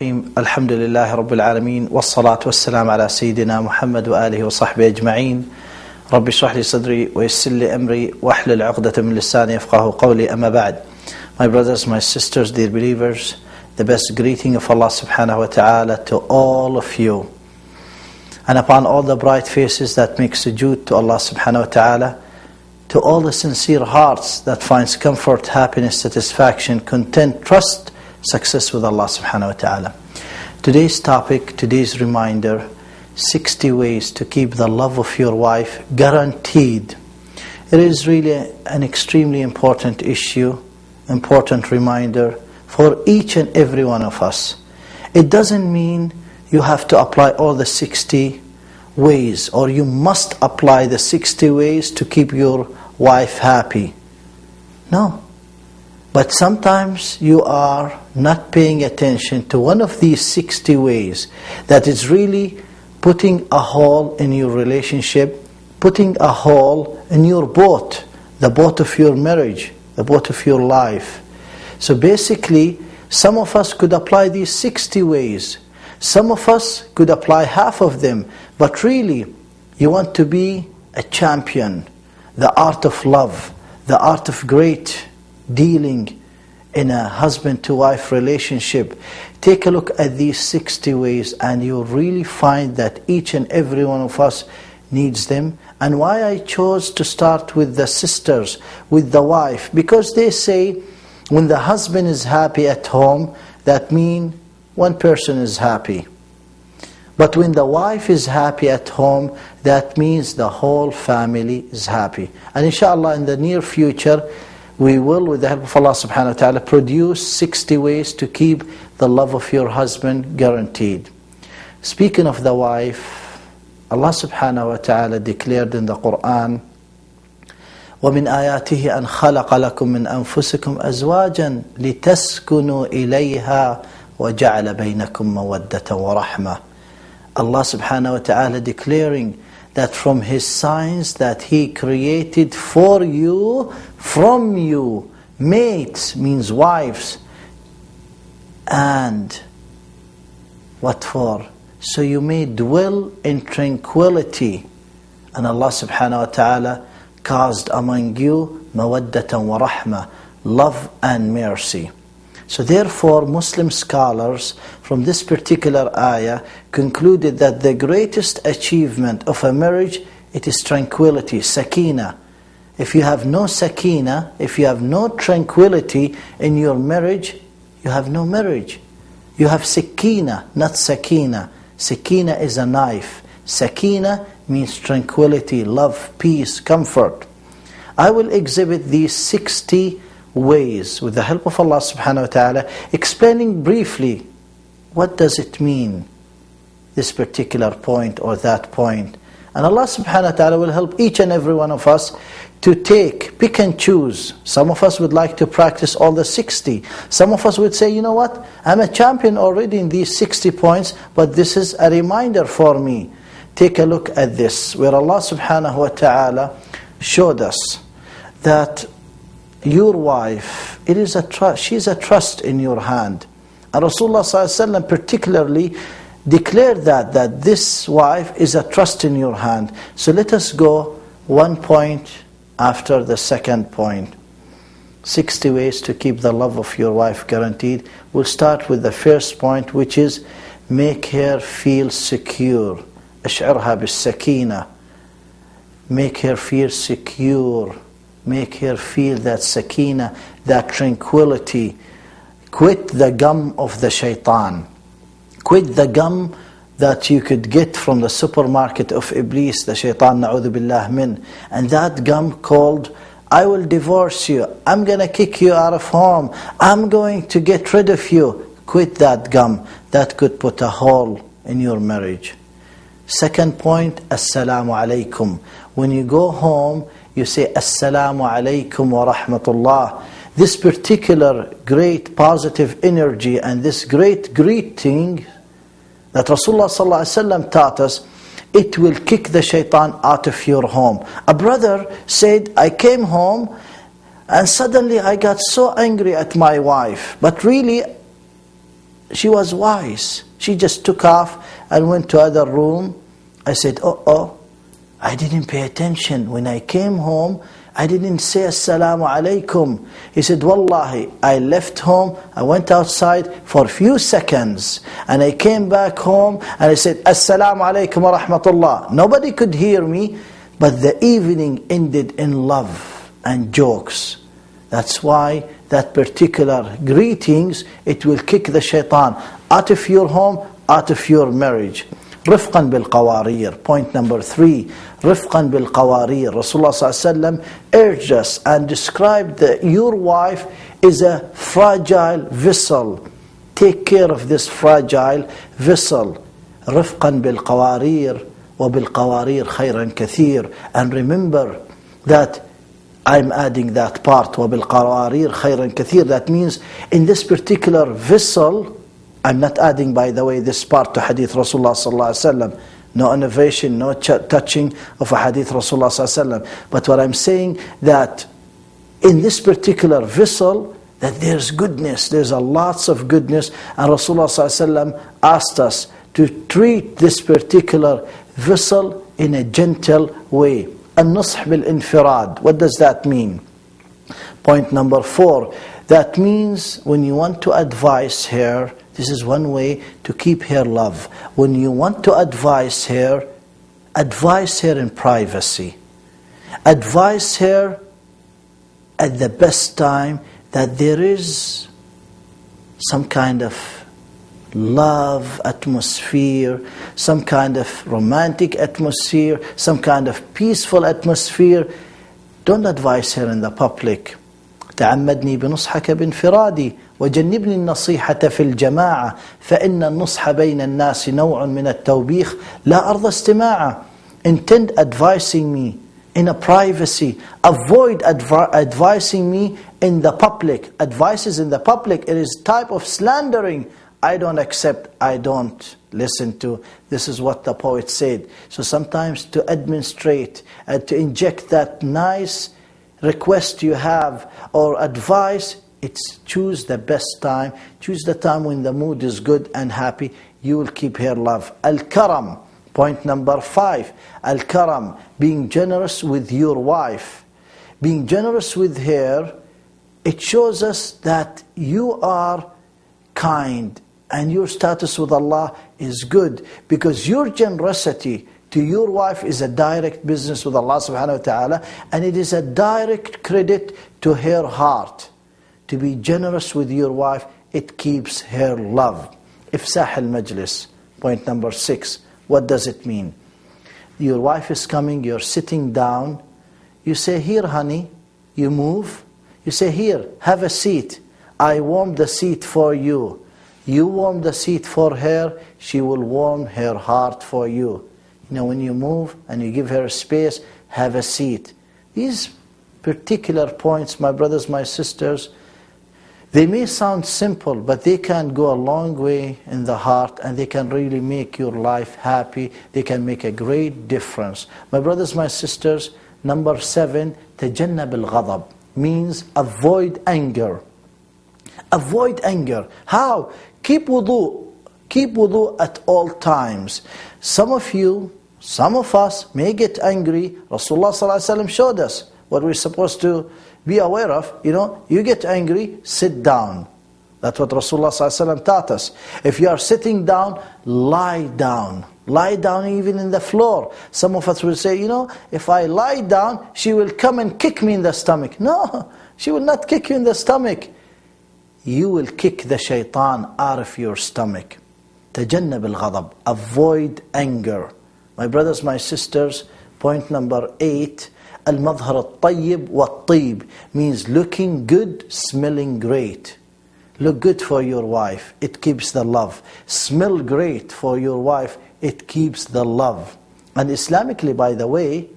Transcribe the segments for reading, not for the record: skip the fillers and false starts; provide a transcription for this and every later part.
الحمد لله رب العالمين والصلاة والسلام على سيدنا محمد وآله وصحبه أجمعين. رب اشرح لي صدري ويسر لي أمري واحلل عقدة من لساني يفقهوا قولي. أما بعد. My brothers, my sisters, dear believers, the best greeting of Allah subhanahu wa ta'ala to all of you, and upon all the bright faces that make sujood to Allah subhanahu wa ta'ala, to all the sincere hearts that finds comfort, happiness, satisfaction, content, trust, success with Allah subhanahu wa ta'ala. Today's topic, today's reminder, 60 ways to keep the love of your wife guaranteed. It is really an extremely important issue, important reminder for each and every one of us. It doesn't mean you have to apply all the 60 ways, or you must apply the 60 ways to keep your wife happy. No. But sometimes you are not paying attention to one of these 60 ways that is really putting a hole in your relationship, putting a hole in your boat, the boat of your marriage, the boat of your life. So basically, some of us could apply these 60 ways. Some of us could apply half of them. But really, you want to be a champion, the art of love, the art of great dealing in a husband-to-wife relationship. Take a look at these 60 ways and you'll really find that each and every one of us needs them. And why I chose to start with the sisters, with the wife, because they say when the husband is happy at home, that means one person is happy. But when the wife is happy at home, that means the whole family is happy. And inshallah, in the near future, we will, with the help of Allah subhanahu wa ta'ala, produce 60 ways to keep the love of your husband guaranteed. Speaking of the wife, Allah subhanahu wa ta'ala declared in the Quran, وَمِنْ آيَاتِهِ أَنْ خَلَقَ لَكُم مِّنْ أَنفُسِكُمْ أَزْوَاجًا لِتَسْكُنُوا إِلَيْهَا وَجَعَلَ بَيْنَكُمْ مَوَدَّةً وَرَحْمَةً. Allah subhanahu wa ta'ala declaring that from His signs that He created for you, from you, mates means wives. And what for? So you may dwell in tranquility. And Allah subhanahu wa ta'ala caused among you mawaddatan wa rahmah, love and mercy. So therefore, Muslim scholars from this particular ayah concluded that the greatest achievement of a marriage, it is tranquility, sakina. If you have no sakina, if you have no tranquility in your marriage, you have no marriage. You have sakina, not sakina. Sakina is a knife. Sakina means tranquility, love, peace, comfort. I will exhibit these 60 ways with the help of Allah subhanahu wa ta'ala, explaining briefly what does it mean, this particular point or that point. And Allah subhanahu wa ta'ala will help each and every one of us to pick and choose. Some of us would like to practice all the 60. Some of us would say, you know what, I'm a champion already in these 60 points, but this is a reminder for me. Take a look at this, where Allah subhanahu wa ta'ala showed us that your wife, it is a trust. She's a trust in your hand. And Rasulullah ﷺ particularly declared that this wife is a trust in your hand. So let us go one point after the second point. 60 ways to keep the love of your wife guaranteed. We'll start with the first point, which is make her feel secure. أشعرها بالسكينة. Make her feel secure. Make her feel that sakina, that tranquility. Quit the gum of the shaitan. Quit the gum that you could get from the supermarket of Iblis, the shaitan, na'udhu billah min. And that gum called, I will divorce you. I'm going to kick you out of home. I'm going to get rid of you. Quit that gum. That could put a hole in your marriage. Second point, assalamu alaikum. When you go home, you say, assalamu alaikum wa rahmatullah. This particular great positive energy and this great greeting that Rasulullah sallallahu alaihi wasallam taught us, it will kick the shaitan out of your home. A brother said, I came home and suddenly I got so angry at my wife. But really, she was wise. She just took off and went to other room. I said, I didn't pay attention. When I came home, I didn't say Assalamu alaikum. He said, Wallahi, I left home, I went outside for a few seconds, and I came back home and I said, Assalamu alaikum wa rahmatullah. Nobody could hear me, but the evening ended in love and jokes. That's why that particular greetings, it will kick the shaitan out of your home, out of your marriage. رفقا بالقوارير. Point number 3. رفقا بالقوارير. Rasulullah ﷺ urged us and described that your wife is a fragile vessel. Take care of this fragile vessel. رفقا بالقوارير وبالقوارير خيرا كثير. And remember that I'm adding that part, وبالقوارير خيرا كثير. That means in this particular vessel, I'm not adding, by the way, this part to Hadith Rasulullah sallallahu alaihi wasallam. No innovation, no touching of a Hadith Rasulullah sallallahu alaihi wasallam. But what I'm saying, that in this particular vessel, that there's goodness, there's a lots of goodness. And Rasulullah sallallahu alaihi wasallam asked us to treat this particular vessel in a gentle way. النصح بالانفراد. What does that mean? Point number 4. That means when you want to advise her, this is one way to keep her love. When you want to advise her in privacy. Advise her at the best time, that there is some kind of love atmosphere, some kind of romantic atmosphere, some kind of peaceful atmosphere. Don't advise her in the public. تعمدني بنصحك بانفرادي وجنبني النصيحة في الجماعة فإن النصح بين الناس نوع من التوبيخ لا أرضى استماعه. Intend advising me in a privacy. Avoid advising me in the public. Advices in the public, it is type of slandering. I don't accept, I don't listen to. This is what the poet said. So sometimes to administrate and to inject that nice request you have or advice, it's choose the best time. Choose the time when the mood is good and happy. You will keep her love. Al-Karam. Point number 5. Al-Karam. Being generous with your wife. Being generous with her, it shows us that you are kind and your status with Allah is good, because your generosity to your wife is a direct business with Allah subhanahu wa ta'ala, and it is a direct credit to her heart. To be generous with your wife, it keeps her love. Ifsah al-majlis. Point number 6. What does it mean? Your wife is coming, you're sitting down. You say, here honey, you move. You say, here, have a seat. I warm the seat for you. You warm the seat for her, she will warm her heart for you. You know, when you move and you give her space, have a seat. These particular points, my brothers, my sisters, they may sound simple, but they can go a long way in the heart, and they can really make your life happy. They can make a great difference. My brothers, my sisters, number 7, تجنب الغضب, means avoid anger. Avoid anger. How? Keep wudu. Keep wudu at all times. Some of you, some of us may get angry. Rasulullah ﷺ showed us what we're supposed to be aware of. You know, you get angry, sit down. That's what Rasulullah ﷺ taught us. If you are sitting down, lie down. Lie down even in the floor. Some of us will say, you know, if I lie down, she will come and kick me in the stomach. No, she will not kick you in the stomach. You will kick the shaitan out of your stomach. تجنب الغضب. Avoid anger. My brothers, my sisters, point number 8, المظهر الطيب والطيب, means looking good, smelling great. Look good for your wife, it keeps the love. Smell great for your wife, it keeps the love. And Islamically, by the way,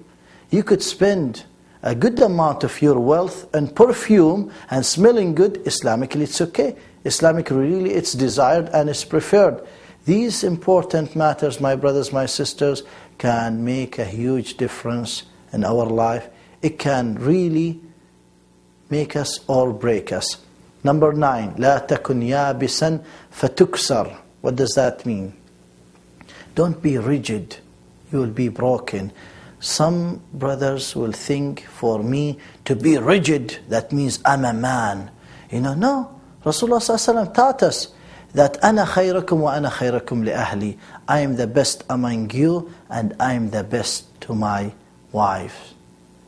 you could spend a good amount of your wealth and perfume and smelling good. Islamically, it's okay. Islamically, really, it's desired and it's preferred. These important matters, my brothers, my sisters, can make a huge difference in our life. It can really make us or break us. Number 9, لا تكن يابسا فتكسر. What does that mean? Don't be rigid, you will be broken. Some brothers will think, for me to be rigid, that means I'm a man. No. Rasulullah ﷺ taught us that أنا خيركم وأنا خيركم لأهلي. I am the best among you and I am the best to my wife.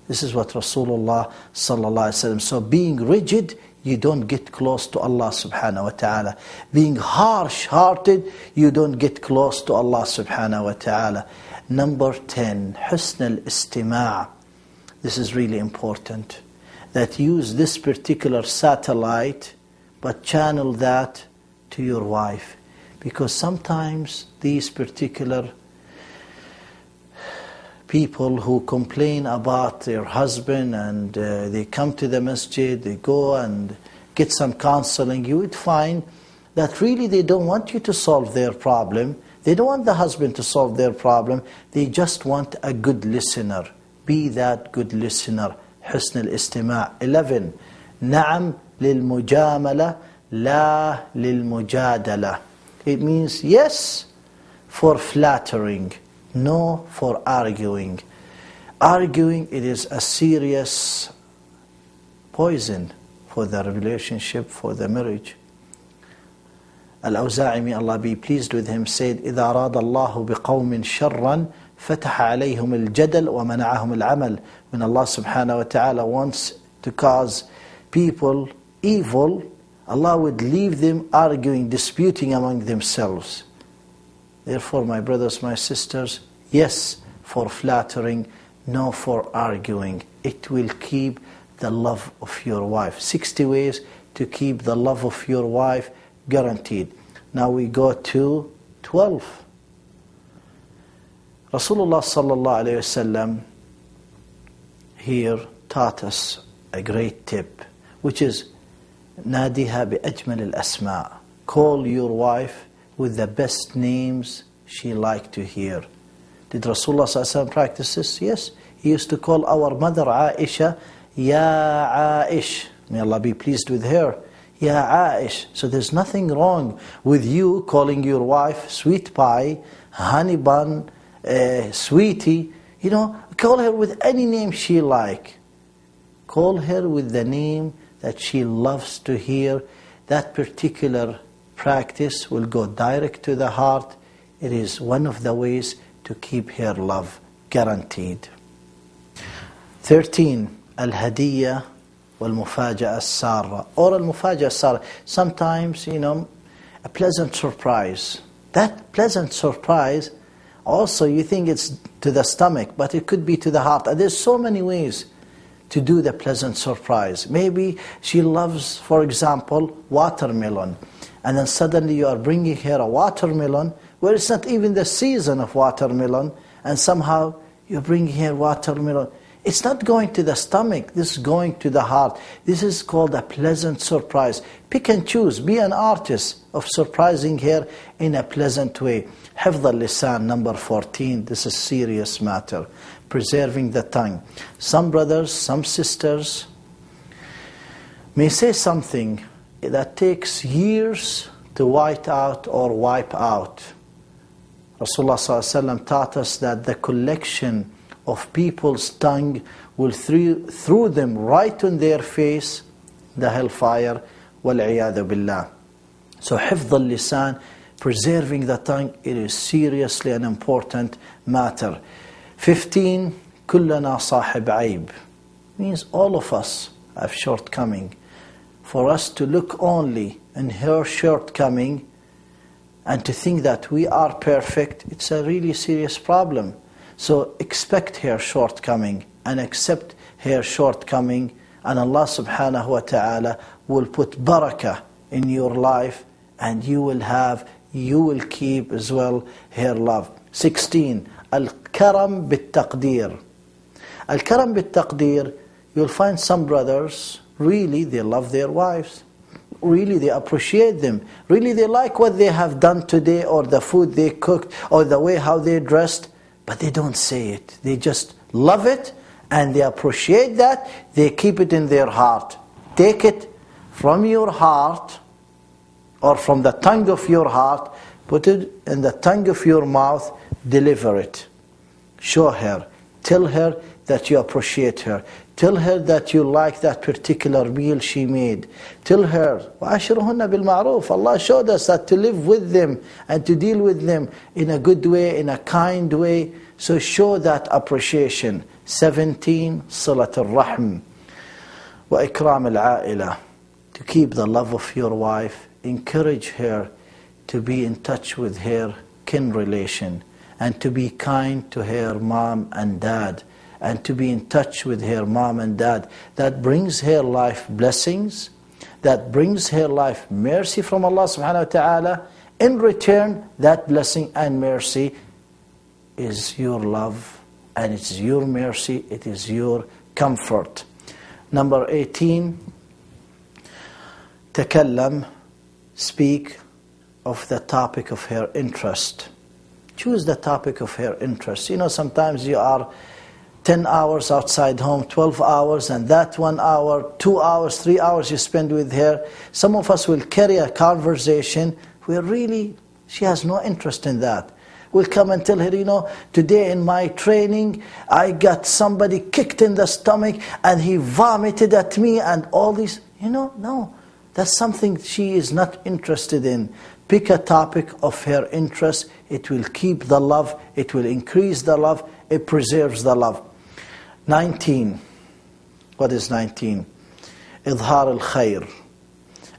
This is what Rasulullah ﷺ. So being rigid, you don't get close to Allah subhanahu wa ta'ala. Being harsh-hearted, you don't get close to Allah subhanahu wa ta'ala. Number 10, حسن الاستماع. This is really important. That use this particular satellite, but channel that to your wife. Because sometimes these particular people who complain about their husband and they come to the masjid, they go and get some counseling, you would find that really they don't want you to solve their problem. They don't want the husband to solve their problem. They just want a good listener. Be that good listener. حسن الاستماع. 11. نعم للمجاملة لا للمجادلة. It means yes for flattering, no for arguing. Arguing, it is a serious poison for the relationship, for the marriage. Al-Awza'i, may Allah be pleased with him, said, إِذَا أَرَادَ اللَّهُ بِقَوْمٍ شَرًّا فَتَحَ عَلَيْهُمُ الْجَدَلْ وَمَنَعَهُمُ الْعَمَلِ. When Allah subhanahu wa ta'ala wants to cause people evil, Allah would leave them arguing, disputing among themselves. Therefore, my brothers, my sisters, yes for flattering, no for arguing. It will keep the love of your wife. 60 ways to keep the love of your wife guaranteed. Now we go to 12. Rasulullah sallallahu alayhi wasallam here taught us a great tip, which is نادها بأجمل الأسماء. Call your wife with the best names she liked to hear. Did Rasulullah sallallahu practice this? Yes. He used to call our mother Aisha, Ya Aish. May Allah be pleased with her. Ya Aish. So there's nothing wrong with you calling your wife sweet pie, honey bun, sweetie. Call her with any name she like. Call her with the name that she loves to hear. That particular practice will go direct to the heart. It is one of the ways to keep her love guaranteed. 13. Al-Hadiyya wal-Mufaja'a as-Sarra. Or al-Mufaja'a as-Sarra. Sometimes, a pleasant surprise. That pleasant surprise, also you think it's to the stomach, but it could be to the heart. And there's so many ways to do the pleasant surprise. Maybe she loves, for example, watermelon. And then suddenly you are bringing her a watermelon where it's not even the season of watermelon. And somehow you're bringing her watermelon. It's not going to the stomach. This is going to the heart. This is called a pleasant surprise. Pick and choose. Be an artist of surprising her in a pleasant way. حفظ اللسان, number 14. This is a serious matter. Preserving the tongue. Some brothers, some sisters may say something that takes years to white out or wipe out. Rasulullah ﷺ taught us that the collection of people's tongue will throw them right on their face, the hellfire, وَالْعِيَاذُ بِاللَّهِ. So حفظ اللسان, preserving the tongue, it is seriously an important matter. 15. كُلَّنَا صَاحِبْ عَيْبٍ. Means all of us have shortcoming. For us to look only in her shortcoming and to think that we are perfect, it's a really serious problem. So expect her shortcoming and accept her shortcoming, and Allah subhanahu wa ta'ala will put barakah in your life, and you will keep as well her love. 16. Al-Karam bit-Taqdeer. Al-Karam bit-Taqdeer, you'll find some brothers, really they love their wives. Really they appreciate them. Really they like what they have done today, or the food they cooked, or the way how they dressed. But they don't say it. They just love it and they appreciate that. They keep it in their heart. Take it from your heart, or from the tongue of your heart, put it in the tongue of your mouth, deliver it. Show her. Tell her that you appreciate her. Tell her that you like that particular meal she made. Tell her, وَعَشِرُهُنَّ بِالْمَعْرُوفِ. Allah showed us that to live with them and to deal with them in a good way, in a kind way. So show that appreciation. 17, صِلَةُ الرَّحْمِ وَإِكْرَامِ الْعَائِلَةِ. To keep the love of your wife, encourage her to be in touch with her kin relation, and to be kind to her mom and dad, and to be in touch with her mom and dad. That brings her life blessings, that brings her life mercy from Allah subhanahu wa ta'ala. In return, that blessing and mercy is your love, and it's your mercy, it is your comfort. Number 18, تكلم, speak of the topic of her interest. Choose the topic of her interest. You know, sometimes you are 10 hours outside home, 12 hours, and that 1 hour, 2 hours, 3 hours you spend with her. Some of us will carry a conversation where really she has no interest in that. We'll come and tell her, you know, today in my training, I got somebody kicked in the stomach and he vomited at me and all this. You know, no. That's something she is not interested in. Pick a topic of her interest. It will keep the love. It will increase the love. It preserves the love. 19. What is 19? إظهار الخير.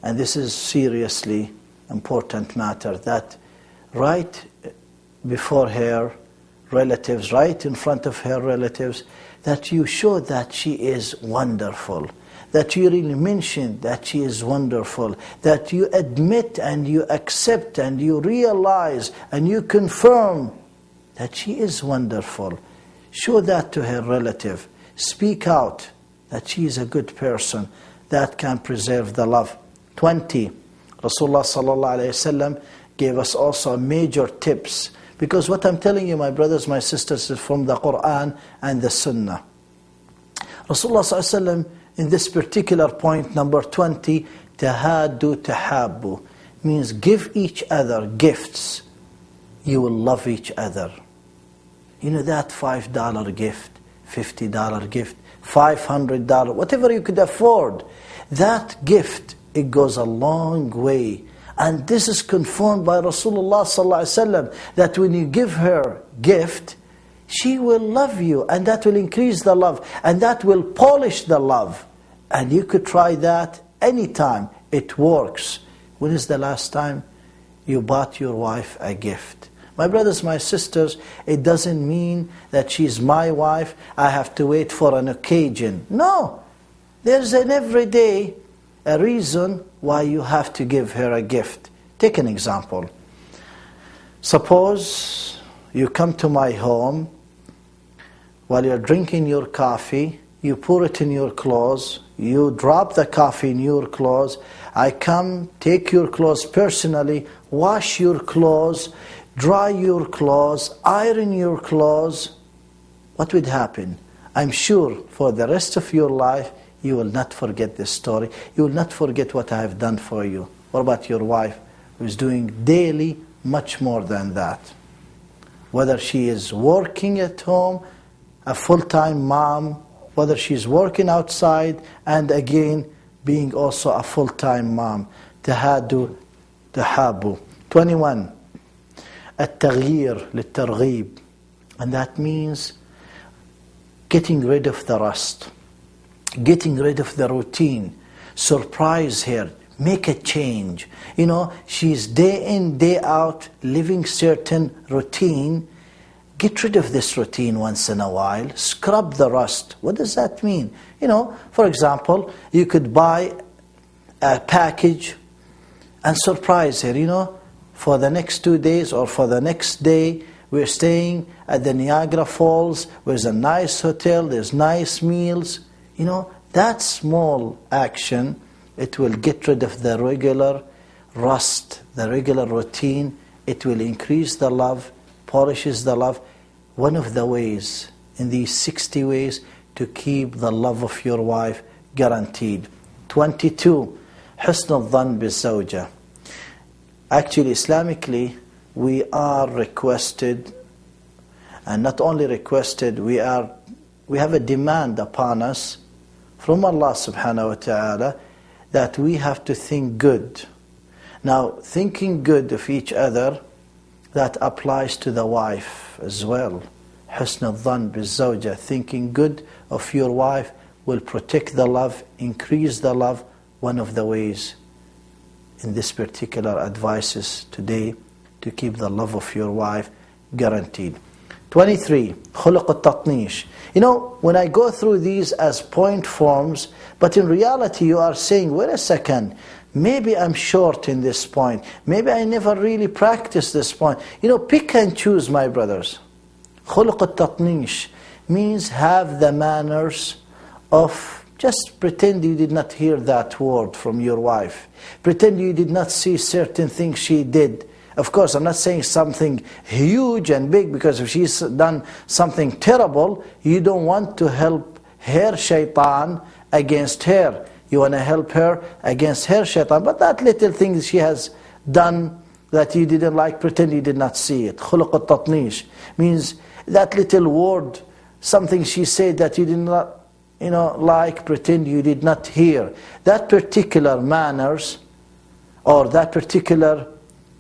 And this is seriously important matter. That right before her relatives, right in front of her relatives, that you show that she is wonderful. That you really mention that she is wonderful, that you admit and you accept and you realize and you confirm that she is wonderful. Show that to her relative. Speak out that she is a good person. That can preserve the love. 20. Rasulullah sallallahu alayhi wasallam gave us also major tips. Because what I'm telling you, my brothers, my sisters, is from the Quran and the Sunnah. Rasulullah sallallahu alayhi wasallam, in this particular point, number 20, تَهَادُوا تَحَابُوا, means give each other gifts. You will love each other. You know that $5 gift, $50 gift, $500, whatever you could afford. That gift, it goes a long way. And this is confirmed by Rasulullah sallallahu alaihi wasallam, that when you give her gift, she will love you, and that will increase the love, and that will polish the love. And you could try that anytime. It works. When is the last time you bought your wife a gift? My brothers, my sisters, it doesn't mean that she's my wife, I have to wait for an occasion. No. There's an everyday a reason why you have to give her a gift. Take an example. Suppose you come to my home, while you're drinking your coffee, you pour it in your clothes, you drop the coffee in your clothes, I come, take your clothes personally, wash your clothes, dry your clothes, iron your clothes. What would happen? I'm sure for the rest of your life, you will not forget this story. You will not forget what I have done for you. What about your wife, who is doing daily much more than that? Whether she is working at home, a full-time mom, whether she's working outside, and again, being also a full-time mom. تهادوا تحابوا. 21. التغيير للترغيب. And that means getting rid of the rust. Getting rid of the routine. Surprise her. Make a change. You know, she's day in, day out, living certain routine. Get rid of this routine once in a while. Scrub the rust. What does that mean? You know, for example, you could buy a package and surprise her. You know, for the next 2 days or for the next day, we're staying at the Niagara Falls. There's a nice hotel. There's nice meals. You know, that small action, it will get rid of the regular rust, the regular routine. It will increase the love, polishes the love. One of the ways, in these 60 ways, to keep the love of your wife guaranteed. 22. حسن الظن بالزوجة. Actually, Islamically, we are requested, and not only requested, we have a demand upon us from Allah subhanahu wa ta'ala that we have to think good. Now, thinking good of each other, that applies to the wife as well. حسن الظن بالزوجة, thinking good of your wife will protect the love, increase the love. One of the ways in this particular advices today to keep the love of your wife guaranteed. 23. خلق التطنيش. You know, when I go through these as point forms, but in reality you are saying, wait a second, maybe I'm short in this point. Maybe I never really practiced this point. You know, pick and choose, my brothers. خلق التطنيش means have the manners of just pretend you did not hear that word from your wife. Pretend you did not see certain things she did. Of course, I'm not saying something huge and big, because if she's done something terrible, you don't want to help her shaitan against her. You want to help her against her shaitan. But that little thing she has done that you didn't like, pretend you did not see it. خلق التطنيش means that little word, something she said that you did not like, pretend you did not hear. That particular manners or that particular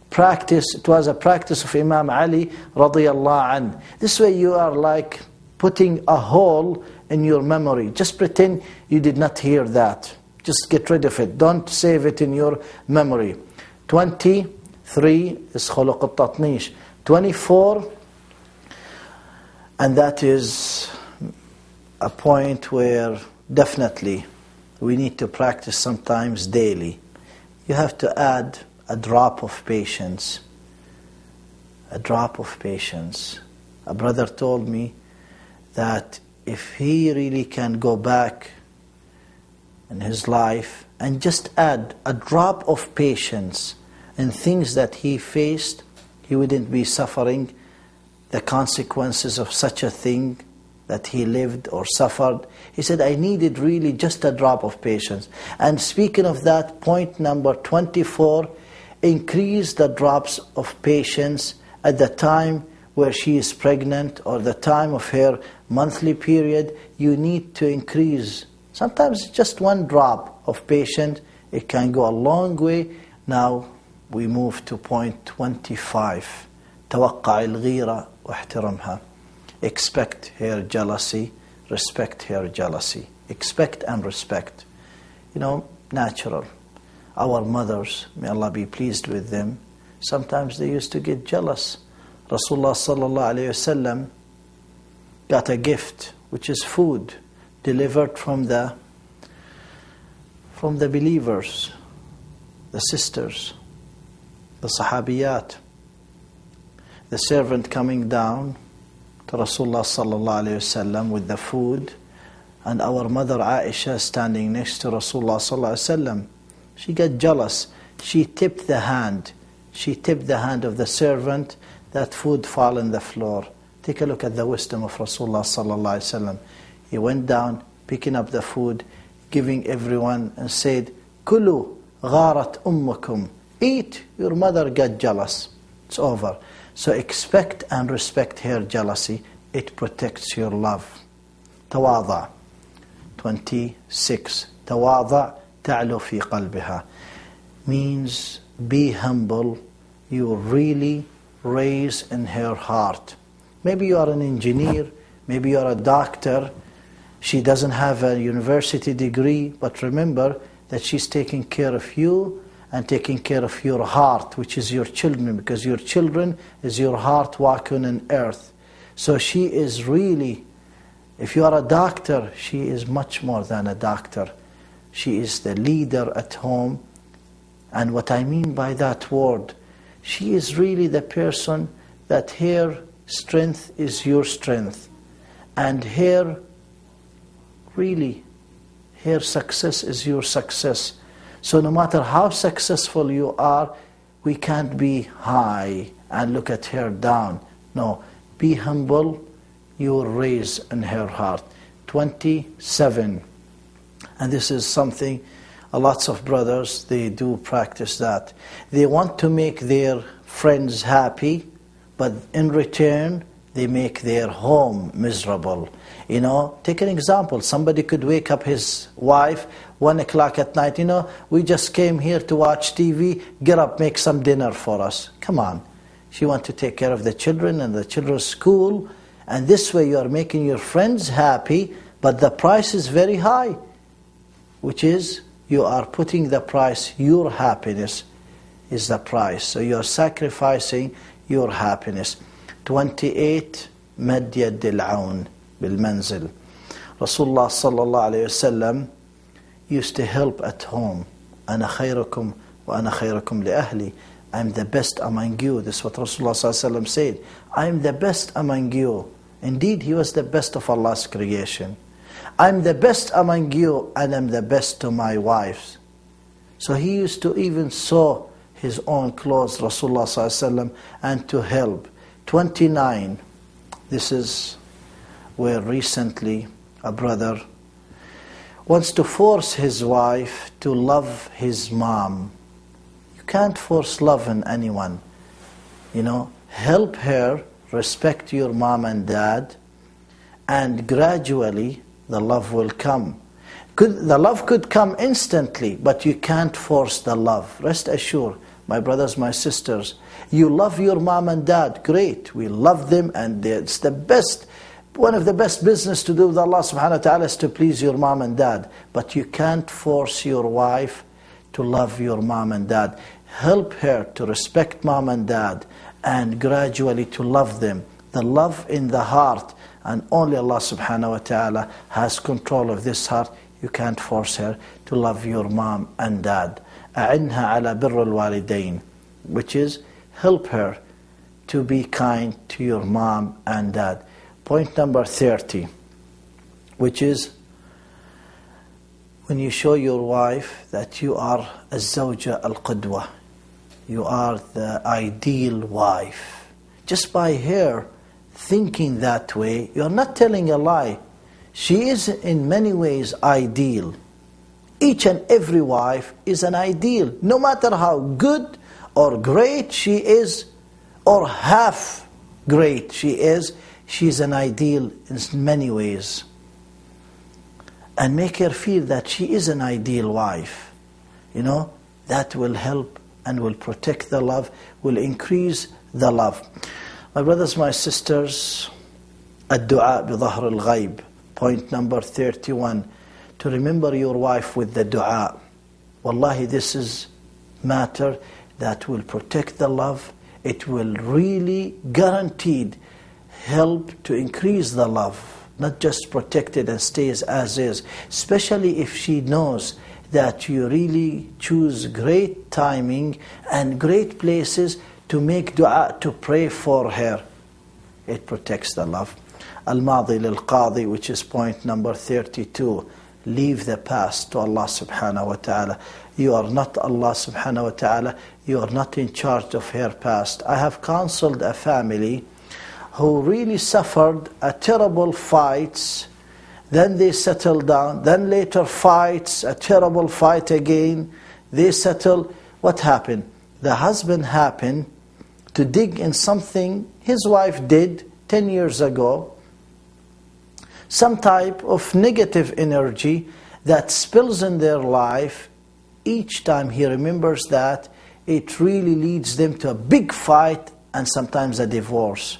practice, it was a practice of Imam Ali radiyallahu anh. This way you are like putting a hole in your memory. Just pretend you did not hear that. Just get rid of it. Don't save it in your memory. 23 is خلق التطنيش. 24, and that is a point where definitely we need to practice sometimes daily. You have to add a drop of patience. A drop of patience. A brother told me that if he really can go back in his life and just add a drop of patience in things that he faced, he wouldn't be suffering the consequences of such a thing that he lived or suffered. He said, I needed really just a drop of patience. And speaking of that, point number 24, increase the drops of patience at the time where she is pregnant or the time of her monthly period. You need to increase. Sometimes just one drop of patience, it can go a long way. Now we move to point 25. توقع الغيرة واحترمها. Expect her jealousy, respect her jealousy. Expect and respect. You know, natural. Our mothers, may Allah be pleased with them, sometimes they used to get jealous. Rasulullah sallallahu alayhi wasallam got a gift, which is food, delivered from the believers, the sisters, the sahabiyat. The servant coming down to Rasulullah sallallahu alayhi wasallam with the food, and our mother Aisha standing next to Rasulullah sallallahu alayhi wasallam. She got jealous. She tipped the hand. She tipped the hand of the servant. That food fall on the floor. Take a look at the wisdom of Rasulullah sallallahu alayhi wasallam. He went down, picking up the food, giving everyone, and said, "Kulu gharat ummukum." Eat. Your mother got jealous. It's over. So expect and respect her jealousy. It protects your love. تواضع. 26. تواضع تعلو في قلبها. Means be humble. You really raise in her heart. Maybe you are an engineer. Maybe you are a doctor. She doesn't have a university degree. But remember that she's taking care of you and taking care of your heart, which is your children, because your children is your heart walking on earth. So she is really, if you are a doctor, she is much more than a doctor. She is the leader at home. And what I mean by that word, she is really the person that her strength is your strength. And her success is your success. So no matter how successful you are, we can't be high and look at her down. No, be humble, you will raise in her heart. 27. And this is something lots of brothers, they do practice that. They want to make their friends happy, but in return, they make their home miserable. You know, take an example. Somebody could wake up his wife 1 o'clock at night. You know, we just came here to watch TV. Get up, make some dinner for us. Come on. She wants to take care of the children and the children's school. And this way you are making your friends happy, but the price is very high. Which is, you are putting the price, your happiness is the price. So you are sacrificing your happiness. 28 مد يد العون بالمنزل. Rasulullah sallallahu alayhi wasallam used to help at home. أنا خيركم وأنا خيركم لأهلي. I'm the best among you. This is what Rasulullah sallallahu alayhi wasallam said. I'm the best among you. Indeed, he was the best of Allah's creation. I'm the best among you, and I'm the best to my wives. So he used to even sew his own clothes, Rasulullah sallallahu alayhi wasallam, and to help. 29. This is where recently a brother wants to force his wife to love his mom. You can't force love in anyone. You know, help her respect your mom and dad, and gradually the love will come. The love could come instantly, but you can't force the love. Rest assured, my brothers, my sisters, you love your mom and dad, great. We love them, and it's the best. One of the best business to do with Allah subhanahu wa ta'ala is to please your mom and dad. But you can't force your wife to love your mom and dad. Help her to respect mom and dad, and gradually to love them. The love in the heart, and only Allah subhanahu wa ta'ala has control of this heart. You can't force her to love your mom and dad. أعنها على بر الوالدين, which is help her to be kind to your mom and dad. Point number 30, which is when you show your wife that you are الزوجة القدوة, you are the ideal wife. Just by her thinking that way, you are not telling a lie. She is in many ways ideal. Each and every wife is an ideal. No matter how good or great she is, or half great she is, she's an ideal in many ways. And make her feel that she is an ideal wife. You know, that will help and will protect the love, will increase the love. My brothers, my sisters, الدعاء بظهر الغيب. Point number 31. To remember your wife with the dua. Wallahi, this is matter that will protect the love. It will really guaranteed help to increase the love. Not just protect it and stays as is. Especially if she knows that you really choose great timing and great places to make dua, to pray for her. It protects the love. Al-Madi lil-Qadi, which is point number 32. Leave the past to Allah subhanahu wa ta'ala. You are not Allah subhanahu wa ta'ala. You are not in charge of her past. I have counseled a family who really suffered a terrible fights. Then they settled down. Then later fights, a terrible fight again. They settle. What happened? The husband happened to dig in something his wife did 10 years ago. Some type of negative energy that spills in their life. Each time he remembers that, it really leads them to a big fight and sometimes a divorce.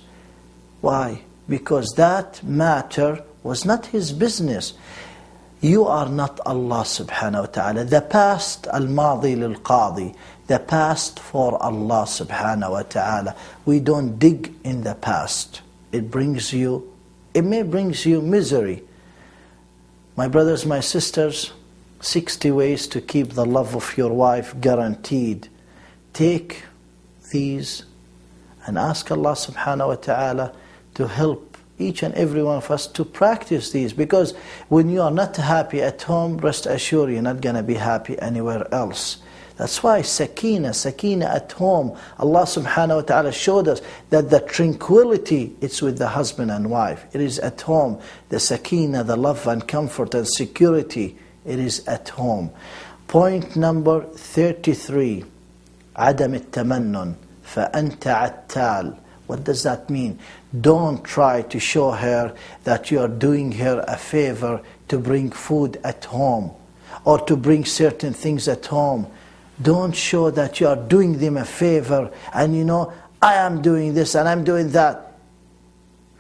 Why? Because that matter was not his business. You are not Allah subhanahu wa ta'ala. The past, al-madi lil-qadi. The past for Allah subhanahu wa ta'ala. We don't dig in the past. It may bring you misery. My brothers, my sisters, 60 ways to keep the love of your wife guaranteed. Take these and ask Allah subhanahu wa ta'ala to help each and every one of us to practice these. Because when you are not happy at home, rest assured you're not going to be happy anywhere else. That's why sakina at home. Allah subhanahu wa ta'ala showed us that the tranquility, it's with the husband and wife. It is at home. The sakina, the love and comfort and security, it is at home. Point number 33. عدم التمنن فأنت عتال. What does that mean? Don't try to show her that you are doing her a favor to bring food at home or to bring certain things at home. Don't show that you are doing them a favor and I am doing this and I'm doing that.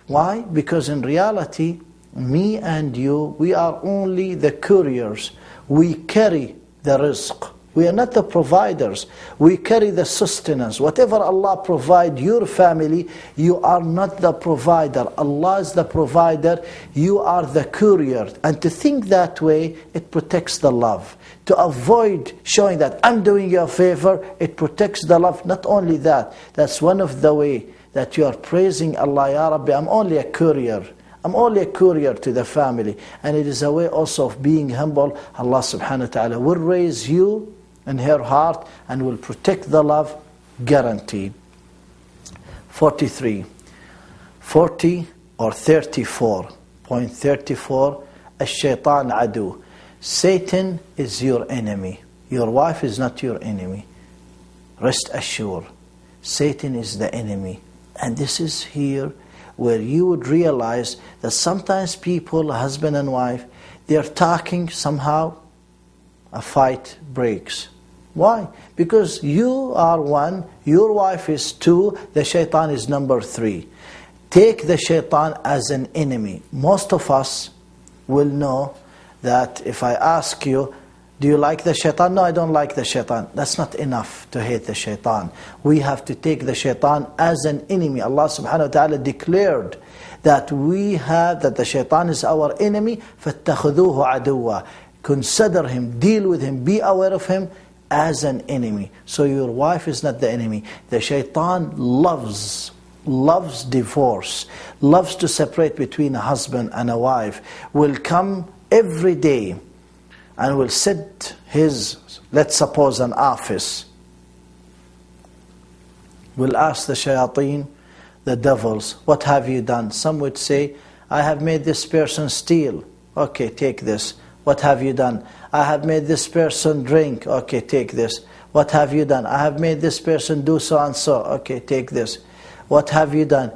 Why? Because in reality, me and you, we are only the couriers. We carry the rizq. We are not the providers. We carry the sustenance. Whatever Allah provide your family, you are not the provider. Allah is the provider. You are the courier. And to think that way, it protects the love. To avoid showing that I'm doing you a favor, it protects the love. Not only that, that's one of the way that you are praising Allah, Ya Rabbi, I'm only a courier. I'm only a courier to the family. And it is a way also of being humble. Allah subhanahu wa ta'ala will raise you in her heart and will protect the love, guaranteed. 43. 40 or 34. Point 34. الشيطان عدو. Satan is your enemy. Your wife is not your enemy. Rest assured. Satan is the enemy. And this is here where you would realize that sometimes people, husband and wife, they are talking, somehow a fight breaks. Why? Because you are one, your wife is two, the shaitan is number three. Take the shaitan as an enemy. Most of us will know that if I ask you, do you like the shaitan? No, I don't like the shaitan. That's not enough to hate the shaitan. We have to take the shaitan as an enemy. Allah subhanahu wa ta'ala declared that that the shaitan is our enemy. فَاتَّخُذُوهُ عَدُوًّا. Consider him, deal with him, be aware of him as an enemy. So your wife is not the enemy. The shaitan loves divorce, loves to separate between a husband and a wife, will come every day and will set his, let's suppose, an office, will ask the shayateen, the devils, what have you done? Some would say, I have made this person steal. Okay, take this. What have you done? I have made this person drink. Okay, take this. What have you done? I have made this person do so and so. Okay, take this. What have you done?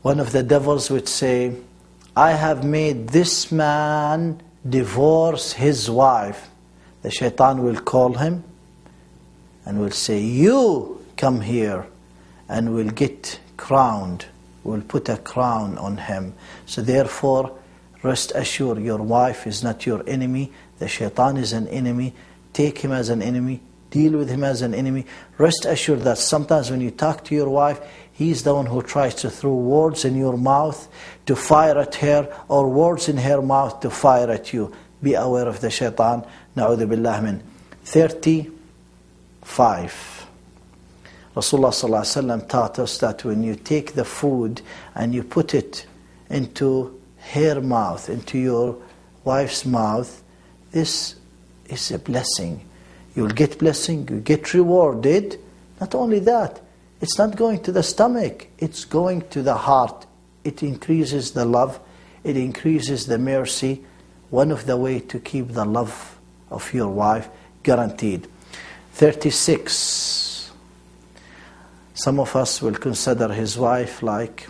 One of the devils would say, I have made this man divorce his wife. The shaitan will call him and will say, you come here, and will get crowned. Will put a crown on him. So therefore, rest assured, your wife is not your enemy. The shaitan is an enemy. Take him as an enemy. Deal with him as an enemy. Rest assured that sometimes when you talk to your wife, he's the one who tries to throw words in your mouth to fire at her, or words in her mouth to fire at you. Be aware of the shaitan. Na'udhu billah min. 35. Rasulullah sallallahu alaihi wasallam taught us that when you take the food and you put it into her mouth, into your wife's mouth, this is a blessing. You'll get blessing, you get rewarded. Not only that, it's not going to the stomach, it's going to the heart. It increases the love, it increases the mercy. One of the way to keep the love of your wife guaranteed. 36. Some of us will consider his wife like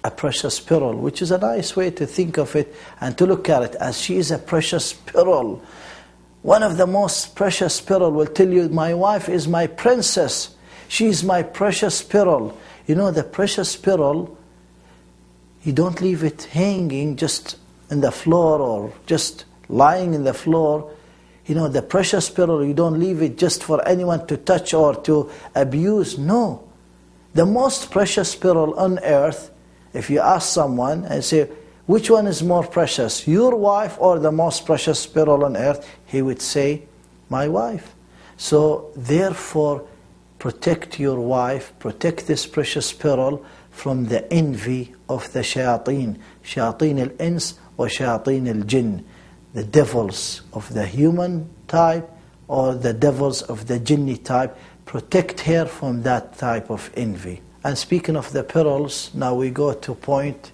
a precious pearl, which is a nice way to think of it and to look at it, as she is a precious pearl. One of the most precious pearl will tell you, my wife is my princess. She is my precious pearl. You know, the precious pearl, you don't leave it hanging just in the floor or just lying in the floor. You know, the precious pearl, you don't leave it just for anyone to touch or to abuse. No. The most precious pearl on earth, if you ask someone and say, which one is more precious, your wife or the most precious pearl on earth? He would say, my wife. So therefore, protect your wife, protect this precious pearl from the envy of the shayateen. Shayateen al-ins wa shayateen al-jinn. The devils of the human type or the devils of the jinni type. Protect her from that type of envy. And speaking of the pearls, now we go to point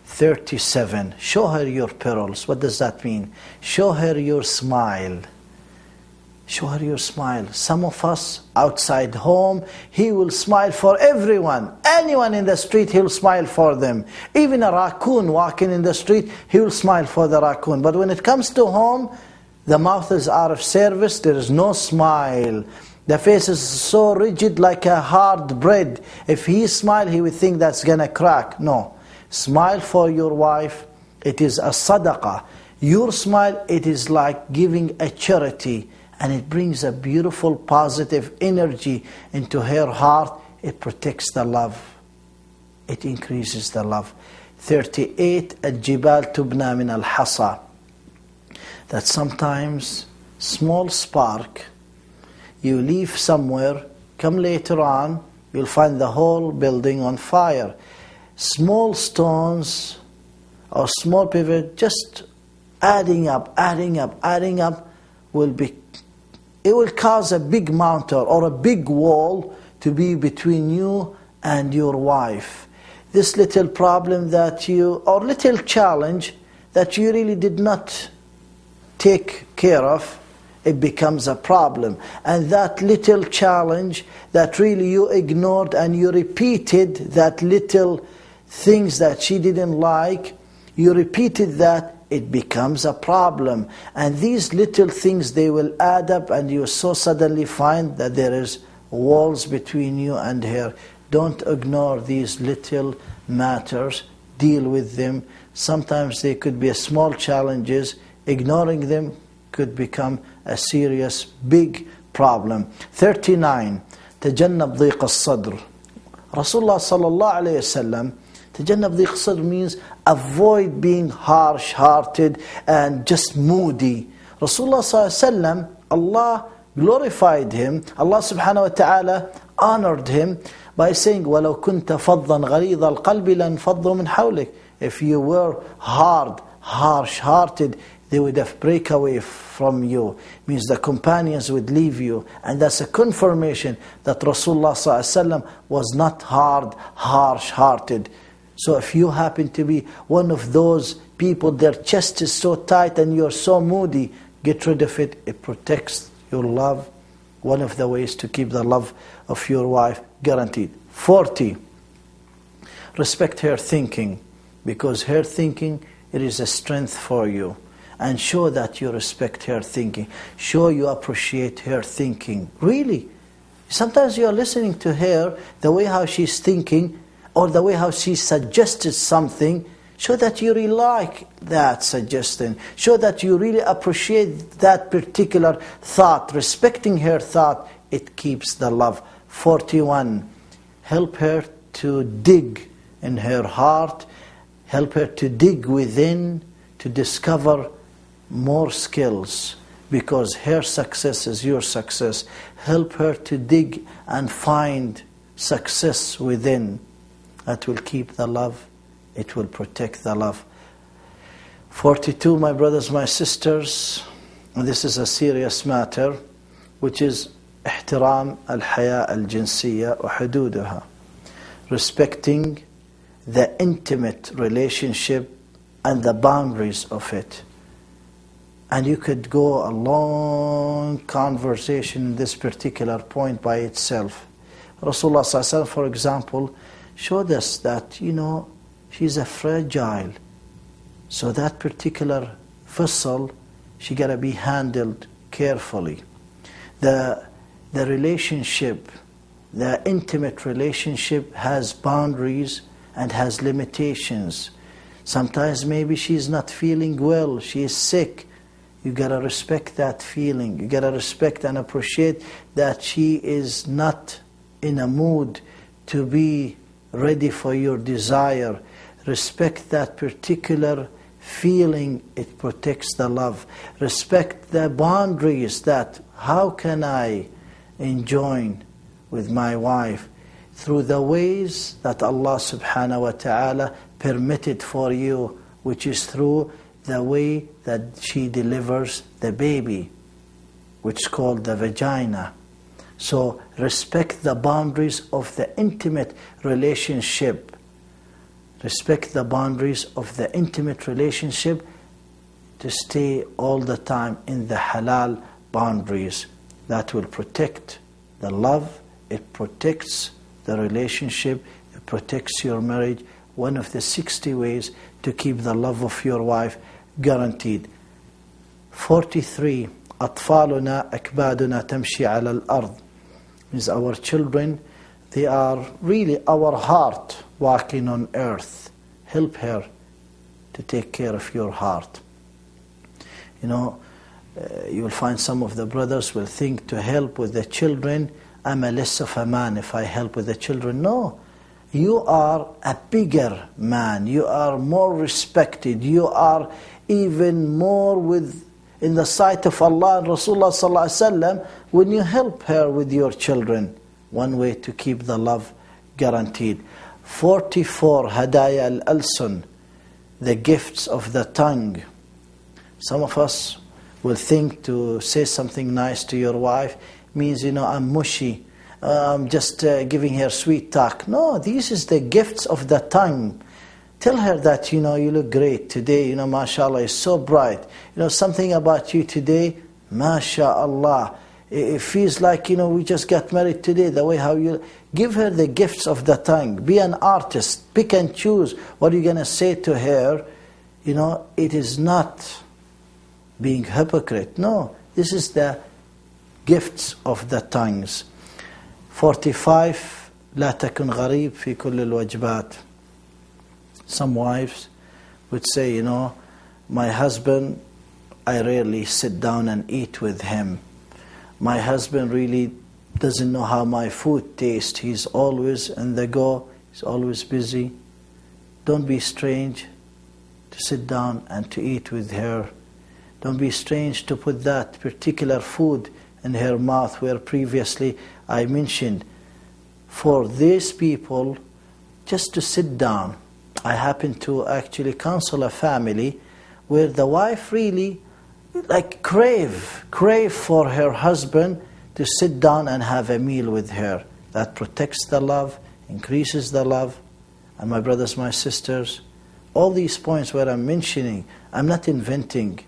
37. Show her your pearls. What does that mean? Show her your smile. Show her your smile. Some of us outside home, he will smile for everyone. Anyone in the street, he'll smile for them. Even a raccoon walking in the street, he will smile for the raccoon. But when it comes to home, the mouth is out of service, there is no smile. The face is so rigid like a hard bread. If he smile, he would think that's gonna crack. No. Smile for your wife. It is a sadaqah. Your smile, it is like giving a charity. And it brings a beautiful positive energy into her heart. It protects the love. It increases the love. 38. الجبال تبنى من الحصى. That sometimes small spark, you leave somewhere, come later on, you'll find the whole building on fire. Small stones or small pivot, just adding up, it will cause a big mountain or a big wall to be between you and your wife. This little problem or little challenge that you really did not take care of, it becomes a problem. And that little challenge that really you ignored and you repeated that little things that she didn't like, you repeated that, it becomes a problem. And these little things, they will add up, and you so suddenly find that there is walls between you and her. Don't ignore these little matters. Deal with them. Sometimes they could be small challenges. Ignoring them could become a serious, big problem. 39. تجنب ضيق الصدر. Rasulullah sallallahu alayhi wasallam, تجنب ضيق الصدر means avoid being harsh-hearted and just moody. Rasulullah sallallahu alayhi wasallam, Allah glorified him. Allah subhanahu wa ta'ala honored him by saying, وَلَوْ كُنْتَ فَضًّا غَلِيظَ الْقَلْبِ لَانْفَضُّوا مِنْ حَوْلِكَ. If you were hard, harsh-hearted, they would have break away from you. Means the companions would leave you. And that's a confirmation that Rasulullah ﷺ was not hard, harsh-hearted. So if you happen to be one of those people, their chest is so tight and you're so moody, get rid of it. It protects your love. One of the ways to keep the love of your wife guaranteed. 40. Respect her thinking, because her thinking, it is a strength for you. And show that you respect her thinking. Show you appreciate her thinking. Really. Sometimes you are listening to her, the way how she's thinking, or the way how she suggested something. Show that you really like that suggestion. Show that you really appreciate that particular thought. Respecting her thought, it keeps the love. 41. Help her to dig in her heart. Help her to dig within, to discover more skills, because her success is your success. Help her to dig and find success within. That will keep the love. It will protect the love. 42, my brothers, my sisters, this is a serious matter, which is احترام الحياة الجنسية وحدودها. Respecting the intimate relationship and the boundaries of it. And you could go a long conversation in this particular point by itself. Rasulullah ﷺ, for example, showed us that, she's a fragile. So that particular vessel, she got to be handled carefully. The relationship, the intimate relationship has boundaries and has limitations. Sometimes maybe she's not feeling well, she is sick. You got to respect that feeling. You got to respect and appreciate that she is not in a mood to be ready for your desire. Respect that particular feeling. It protects the love. Respect the boundaries, that how can I enjoy with my wife through the ways that Allah subhanahu wa ta'ala permitted for you, which is through the way that she delivers the baby, which is called the vagina. So respect the boundaries of the intimate relationship. Respect the boundaries of the intimate relationship to stay all the time in the halal boundaries. that will protect the love, it protects the relationship, it protects your marriage. One of the 60 ways to keep the love of your wife guaranteed. 43. أطفالنا أكبادنا تمشي على الأرض. Means our children, they are really our heart walking on earth. Help her to take care of your heart. You know, you will find some of the brothers will think to help with the children, I'm a less of a man if I help with the children. No, you are a bigger man. You are more respected. You are even more in the sight of Allah and Rasulullah sallallahu alaihi wasallam when you help her with your children. One way to keep the love guaranteed. 44. Hadaya al-alsun, the gifts of the tongue. Some of us will think to say something nice to your wife means, you know, I'm mushy, I'm just giving her sweet talk. No, this is the gifts of the tongue. Tell her that, you know, you look great today, you know, mashallah, you're so bright. You know, something about you today, mashallah. It feels like, you know, we just got married today, the way how you... Give her the gifts of the tongue. Be an artist. Pick and choose what you're going to say to her. You know, it is not being hypocrite. No, this is the gifts of the tongues. 45. لا تكن غريب في كل الوجبات. Some wives would say, you know, my husband, I rarely sit down and eat with him. My husband really doesn't know how my food tastes. He's always on the go. He's always busy. Don't be strange to sit down and to eat with her. Don't be strange to put that particular food in her mouth where previously I mentioned. For these people, just to sit down. I happen to actually counsel a family where the wife really like crave for her husband to sit down and have a meal with her. That protects the love, increases the love. And my brothers, my sisters, all these points where I'm mentioning, I'm not inventing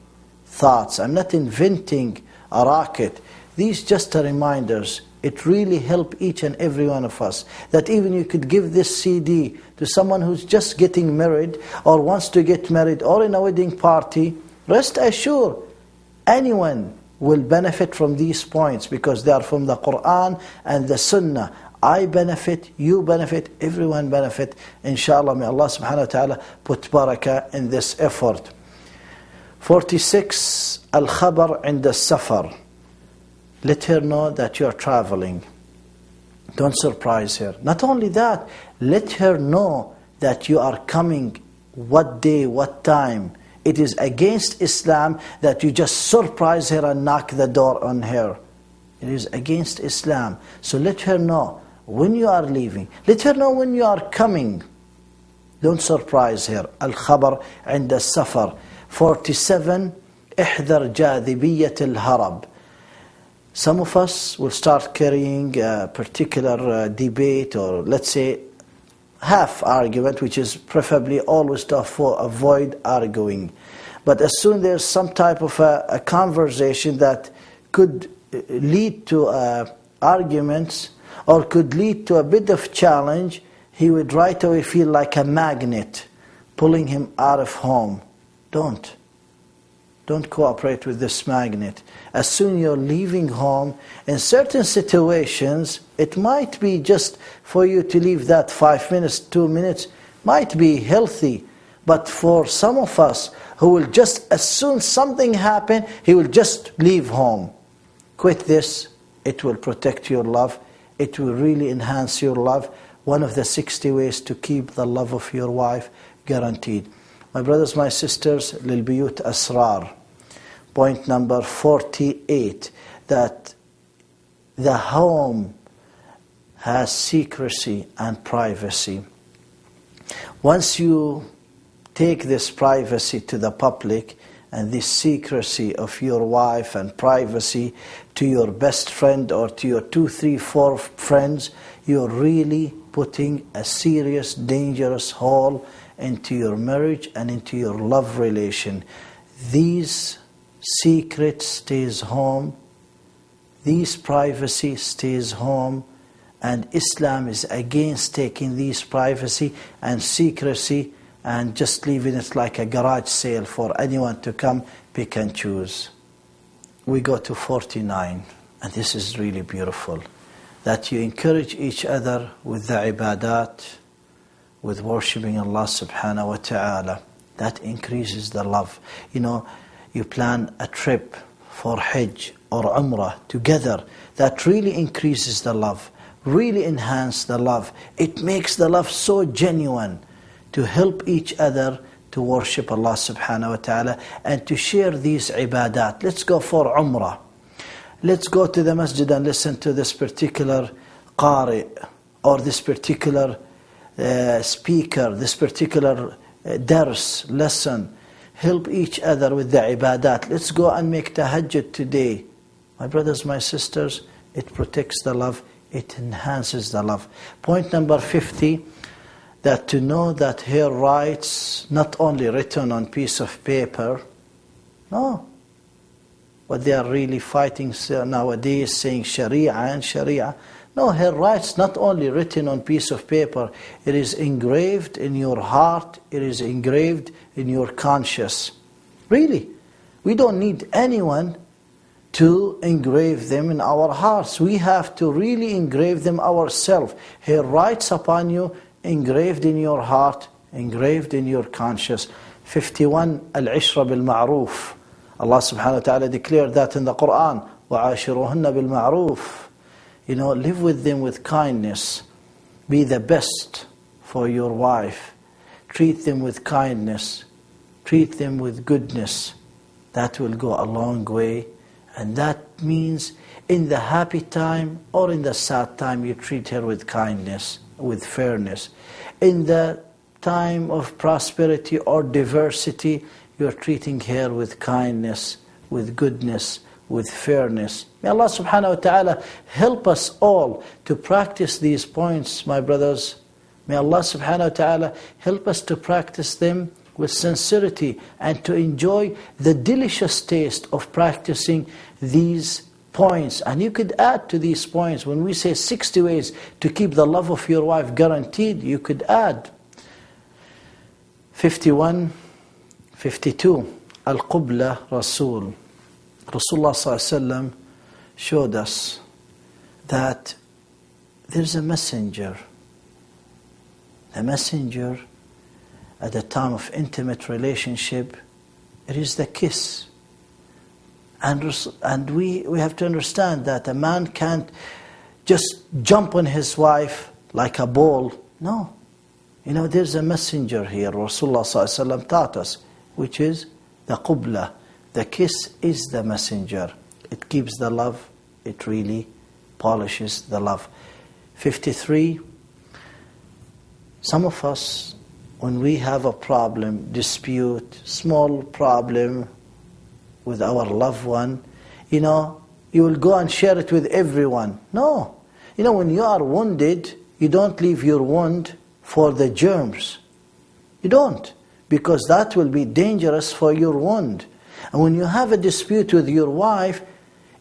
thoughts. I'm not inventing a rocket. These just are reminders. It really helps each and every one of us. That even you could give this CD to someone who's just getting married or wants to get married or in a wedding party. Rest assured, anyone will benefit from these points because they are from the Quran and the Sunnah. I benefit, you benefit, everyone benefit. Inshallah, may Allah subhanahu wa ta'ala put barakah in this effort. 46. Al-khabar inda safar. Let her know that you are traveling. Don't surprise her. Not only that, let her know that you are coming, what day, what time. It is against Islam that you just surprise her and knock the door on her. It is against Islam. So let her know when you are leaving. Let her know when you are coming. Don't surprise her. Al-khabar inda safar. 47. احذر جاذبية الهرب. Some of us will start carrying a particular debate or let's say half argument, which is preferably always to avoid arguing. But as soon as there's some type of a conversation that could lead to arguments or could lead to a bit of challenge, he would right away feel like a magnet pulling him out of home. Don't cooperate with this magnet. As soon as you're leaving home, in certain situations, it might be just for you to leave that 5 minutes, 2 minutes, might be healthy. But for some of us who will just, as soon as something happens, he will just leave home. Quit this. It will protect your love. It will really enhance your love. One of the 60 ways to keep the love of your wife guaranteed. My brothers, my sisters, للبيوت أسرار. Point number 48, that the home has secrecy and privacy. Once you take this privacy to the public and this secrecy of your wife and privacy to your best friend or to your 2, 3, 4 friends, you're really putting a serious, dangerous hole into your marriage and into your love relation. These secret stays home. This privacy stays home, and Islam is against taking this privacy and secrecy and just leaving it like a garage sale for anyone to come, pick and choose. We go to 49, and this is really beautiful, that you encourage each other with the ibadat, with worshipping Allah subhanahu wa ta'ala. That increases the love. You know, you plan a trip for Hajj or Umrah together. That really increases the love, really enhances the love. It makes the love so genuine to help each other to worship Allah subhanahu wa ta'ala and to share these ibadat. Let's go for Umrah. Let's go to the masjid and listen to this particular qari or this particular speaker, this particular dars, lesson. Help each other with the ibadat. Let's go and make tahajjud today. My brothers, my sisters, it protects the love, it enhances the love. Point number 50, that to know that her rights not only written on piece of paper, no, but they are really fighting nowadays, saying Sharia and Sharia. No, her rights not only written on piece of paper, it is engraved in your heart, it is engraved in your conscience. Really, we don't need anyone to engrave them in our hearts. We have to really engrave them ourselves. Her rights upon you, engraved in your heart, engraved in your conscience. 51, Al-Ishra bil-Ma'ruf. Allah subhanahu wa ta'ala declared that in the Quran. وَعَاشِرُهُنَّ بِالْمَعْرُوفِ. You know, live with them with kindness. Be the best for your wife. Treat them with kindness. Treat them with goodness. That will go a long way. And that means in the happy time or in the sad time, you treat her with kindness, with fairness. In the time of prosperity or diversity, you're treating her with kindness, with goodness, with fairness. May Allah subhanahu wa ta'ala help us all to practice these points, my brothers. May Allah subhanahu wa ta'ala help us to practice them with sincerity and to enjoy the delicious taste of practicing these points. And you could add to these points, when we say 60 ways to keep the love of your wife guaranteed, you could add 51, 52, Al-Qubla Rasul. Rasulullah ﷺ showed us that there's a messenger. The messenger at the time of intimate relationship, it is the kiss. And we have to understand that a man can't just jump on his wife like a ball. No. You know, there's a messenger here, Rasulullah ﷺ taught us, which is the qubla. The kiss is the messenger. It keeps the love. It really polishes the love. 53, some of us, when we have a problem, dispute, small problem with our loved one, you know, you will go and share it with everyone. No. You know, when you are wounded, you don't leave your wound for the germs. You don't. Because that will be dangerous for your wound. And when you have a dispute with your wife,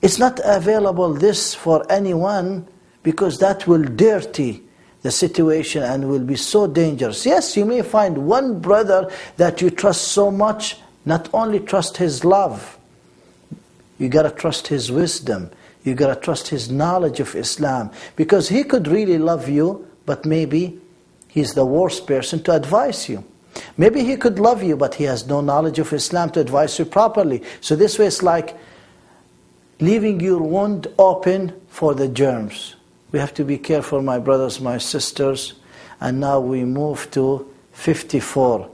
it's not available this for anyone, because that will dirty the situation and will be so dangerous. Yes, you may find one brother that you trust so much. Not only trust his love, you got to trust his wisdom. You got to trust his knowledge of Islam. Because he could really love you, but maybe he's the worst person to advise you. Maybe he could love you, but he has no knowledge of Islam to advise you properly. So this way it's like leaving your wound open for the germs. We have to be careful, my brothers, my sisters. And now we move to 54.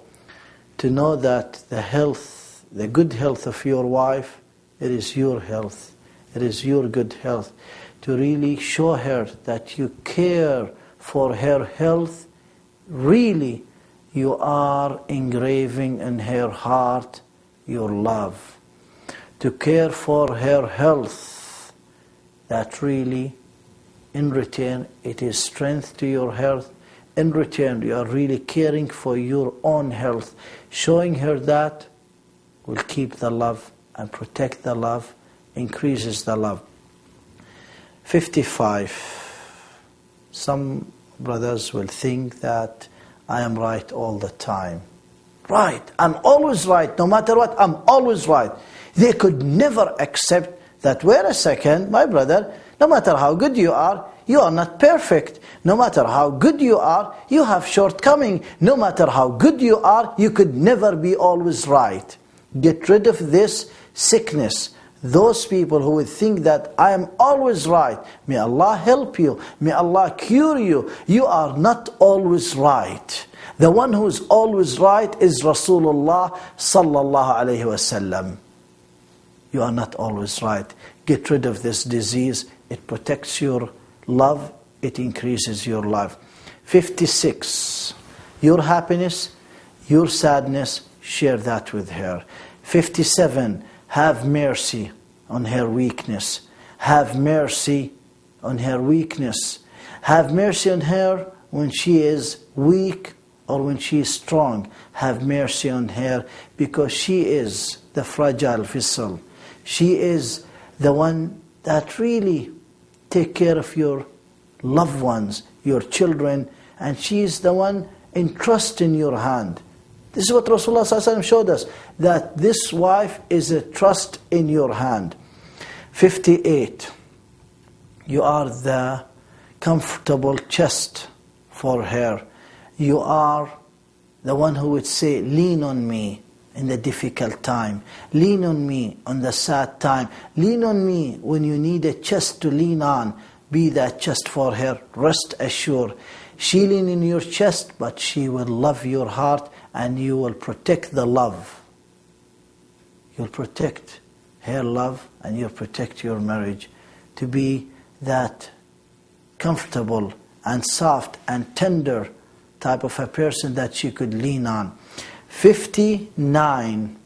To know that the health, the good health of your wife, it is your health. It is your good health. To really show her that you care for her health, really you are engraving in her heart your love. To care for her health, that really, in return, it is strength to your health. In return, you are really caring for your own health. Showing her that will keep the love and protect the love, increases the love. 55. Some brothers will think that I am right all the time. Right, I'm always right. No matter what, I'm always right. They could never accept that, wait a second, my brother, no matter how good you are not perfect. No matter how good you are, you have shortcomings. No matter how good you are, you could never be always right. Get rid of this sickness. Those people who would think that I am always right, may Allah help you, may Allah cure you. You are not always right. The one who is always right is Rasulullah sallallahu alayhi wasallam. You are not always right. Get rid of this disease. It protects your love. It increases your love. 56. Your happiness, your sadness, share that with her. 57. Have mercy on her weakness. Have mercy on her weakness. Have mercy on her when she is weak or when she is strong. Have mercy on her because she is the fragile vessel. She is the one that really take care of your loved ones, your children, and she is the one entrusted in your hand. This is what Rasulullah ﷺ showed us, that this wife is a trust in your hand. 58. You are the comfortable chest for her. You are the one who would say, lean on me in the difficult time. Lean on me on the sad time. Lean on me when you need a chest to lean on. Be that chest for her. Rest assured. She lean in your chest, but she will love your heart and you will protect the love. You'll protect her love and you'll protect your marriage. To be that comfortable and soft and tender type of a person that she could lean on. 59.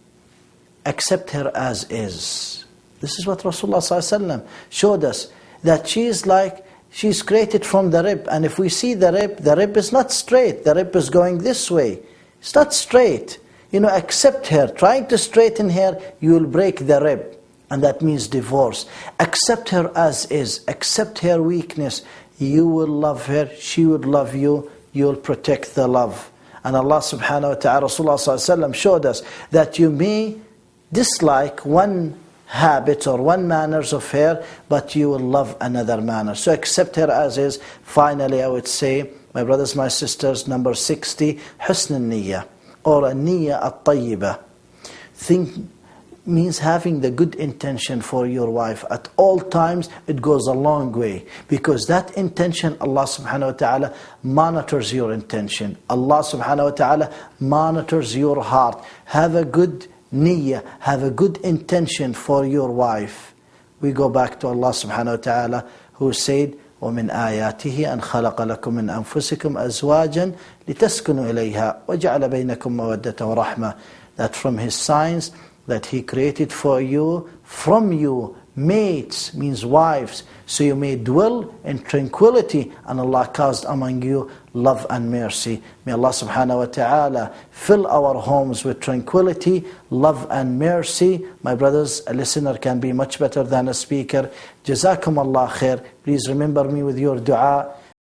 Accept her as is. This is what Rasulullah ﷺ showed us. That she's created from the rib. And if we see the rib is not straight. The rib is going this way. It's not straight. Accept her. Trying to straighten her, you will break the rib. And that means divorce. Accept her as is. Accept her weakness. You will love her. She will love you. You will protect the love. And Allah subhanahu wa ta'ala, Rasulullah sallallahu alayhi wa sallam showed us that you may dislike one habit or one manners of her, but you will love another manner. So accept her as is. Finally, I would say, my brothers, my sisters, number 60, husn al-niyya, or al-niyya al-tayyibah. Think means having the good intention for your wife. At all times, it goes a long way. Because that intention, Allah subhanahu wa ta'ala monitors your intention. Allah subhanahu wa ta'ala monitors your heart. Have a good niyyah, have a good intention for your wife. We go back to Allah subhanahu wa ta'ala who said, وَمِنْ آيَاتِهِ أَنْ خَلَقَ لَكُم مِّنْ أَنفُسِكُمْ أَزْوَاجًا لِتَسْكُنُوا إِلَيْهَا وَجَعَلَ بَيْنَكُمْ مَوَدَّةً وَرَحْمَةً. That from His signs that He created for you, from you, mates, means wives, so you may dwell in tranquility, and Allah caused among you love and mercy. May Allah subhanahu wa ta'ala fill our homes with tranquility, love and mercy. My brothers, a listener can be much better than a speaker. Jazakum Allah khair. Please remember me with your dua.